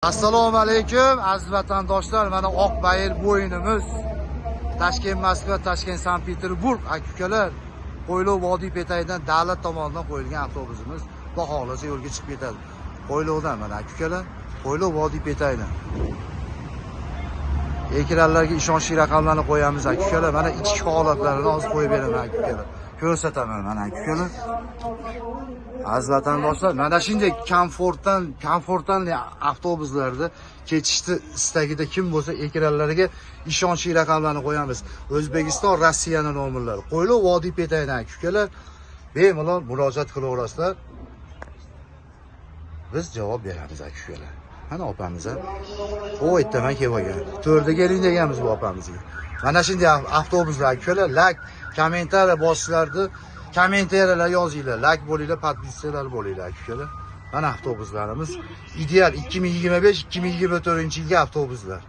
Assalomu alaykum aziz vatandoshlar, mana Oqbayir bo'yinimiz Toshkent Moskva, Toshkent Sankt-Peterburg aka-ukalar, Qo'ylov vodiy betagidan davlat tomonidan qo'yilgan avtobusimiz Xudo xolasa yo'lga chiqib ketadi. Qo'ylovdan mana aka-ukalar, Qo'ylov vodiy betagidan. Ekranlarga ishonchli raqamlarni qo'yamiz aka-ukalar. Mana ichki holatlarini hozir qo'yib beraman aka-ukalar. Ko'rsataman mana aka-ukalar. Aziz vatandoshlar, mana shunday komfortdan avtobuslarda ketishni istagida kim bo'lsa ekranlariga ishonchli raqamlarni qo'yamiz. O'zbekiston, Rossiyaning nomerlari. Qo'ylov vodiy betagidan aka-ukalar bemalol murojaat qilaverasizlar. Biz javob beramiz aka-ukalar. Mana opamiz ham o yerdan kelgan. To'rda keling deganmiz bu opamizga. Mana shunday avtobuslar aka-ukalar, like, kommentariy bosishlarni, kommentariyalar yozinglar, like bo'linglar, podpisalar bo'linglar aka-ukalar. Mana avtobuslarimiz ideal 2025-2024-yilgi avtobuslar.